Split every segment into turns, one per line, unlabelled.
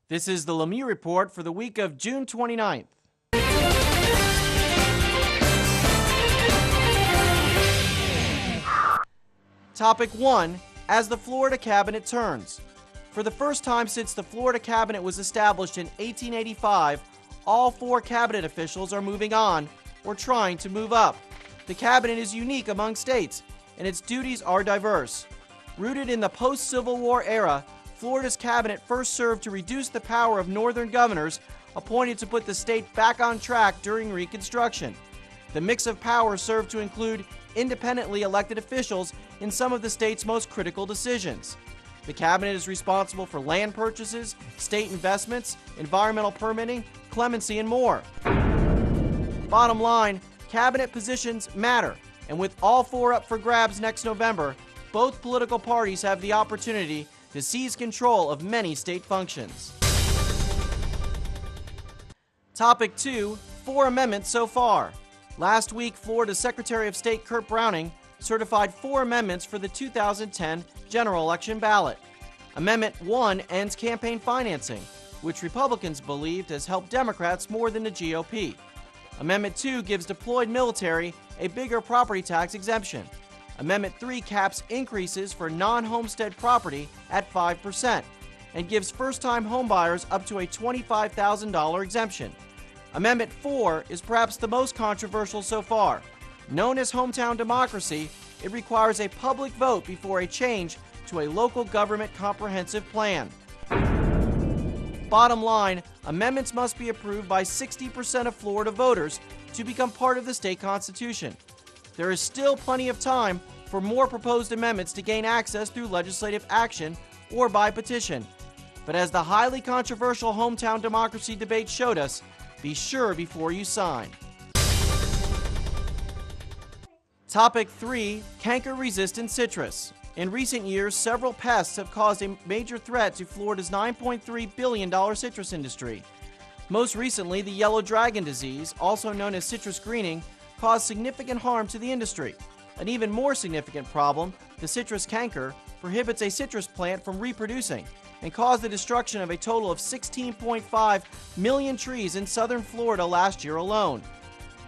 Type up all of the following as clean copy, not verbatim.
This is the Lemieux Report for the week of June 29th. Topic 1. As the Florida Cabinet turns. For the first time since the Florida Cabinet was established in 1885, all 4 cabinet officials are moving on or trying to move up. The cabinet is unique among states, and its duties are diverse. Rooted in the post-Civil War era, Florida's cabinet first served to reduce the power of northern governors appointed to put the state back on track during Reconstruction. The mix of power served to include independently elected officials in some of the state's most critical decisions. The cabinet is responsible for land purchases, state investments, environmental permitting, clemency, and more. Bottom line, cabinet positions matter, and with all 4 up for grabs next November, both political parties have the opportunity to seize control of many state functions. Topic 2. 4 amendments so far. Last week, Florida's Secretary of State Kurt Browning certified 4 amendments for the 2010 general election ballot. Amendment 1 ends campaign financing, which Republicans believed has helped Democrats more than the GOP. Amendment 2 gives deployed military a bigger property tax exemption. Amendment 3 caps increases for non-homestead property at 5% and gives first-time homebuyers up to a $25,000 exemption. Amendment 4 is perhaps the most controversial so far. Known as hometown democracy, it requires a public vote before a change to a local government comprehensive plan. Bottom line, amendments must be approved by 60% of Florida voters to become part of the state constitution. There is still plenty of time for more proposed amendments to gain access through legislative action or by petition. But as the highly controversial hometown democracy debate showed us, be sure before you sign. Topic 3. Canker-resistant citrus. In recent years, several pests have caused a major threat to Florida's $9.3 billion citrus industry. Most recently, the yellow dragon disease, also known as citrus greening, caused significant harm to the industry. An even more significant problem, the citrus canker, prohibits a citrus plant from reproducing and caused the destruction of a total of 16.5 million trees in southern Florida last year alone.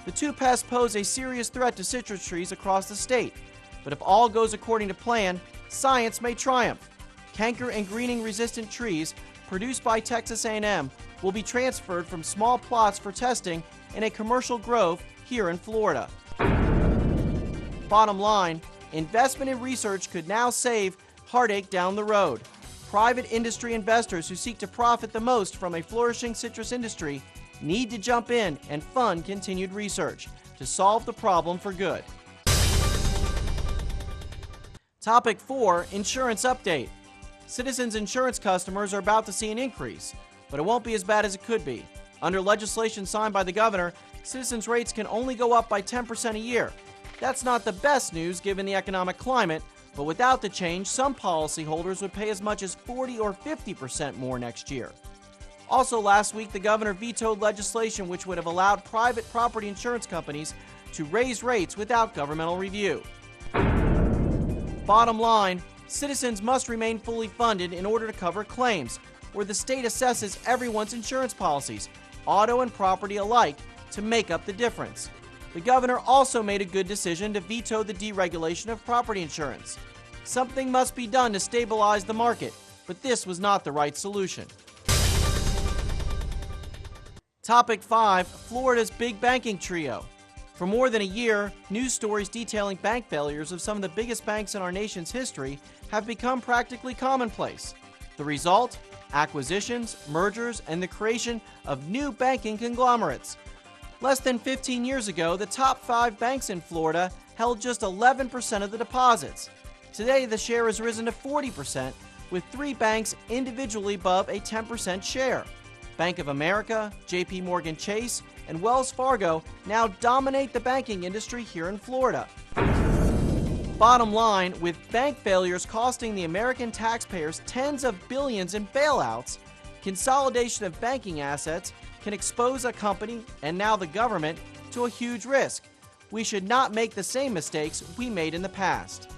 The 2 pests pose a serious threat to citrus trees across the state, but if all goes according to plan, science may triumph. Canker and greening resistant trees produced by Texas A&M will be transferred from small plots for testing in a commercial grove here in Florida. Bottom line, investment in research could now save heartache down the road. Private industry investors who seek to profit the most from a flourishing citrus industry need to jump in and fund continued research to solve the problem for good. Topic 4. Insurance update. Citizens insurance customers are about to see an increase, but it won't be as bad as it could be. Under legislation signed by the governor, citizens' rates can only go up by 10% a year. That's not the best news given the economic climate, but without the change, some policyholders would pay as much as 40 or 50% more next year. Also last week, the governor vetoed legislation which would have allowed private property insurance companies to raise rates without governmental review. Bottom line, citizens must remain fully funded in order to cover claims, where the state assesses everyone's insurance policies, auto and property alike, to make up the difference. The governor also made a good decision to veto the deregulation of property insurance. Something must be done to stabilize the market, but this was not the right solution. Topic 5. Florida's big banking trio. For more than a year, news stories detailing bank failures of some of the biggest banks in our nation's history have become practically commonplace. The result? Acquisitions, mergers, and the creation of new banking conglomerates. Less than 15 years ago, the top 5 banks in Florida held just 11% of the deposits. Today, the share has risen to 40%, with 3 banks individually above a 10% share. Bank of America, JP Morgan Chase, and Wells Fargo now dominate the banking industry here in Florida. Bottom line, with bank failures costing the American taxpayers tens of billions in bailouts, consolidation of banking assets can expose a company, and now the government, to a huge risk. We should not make the same mistakes we made in the past.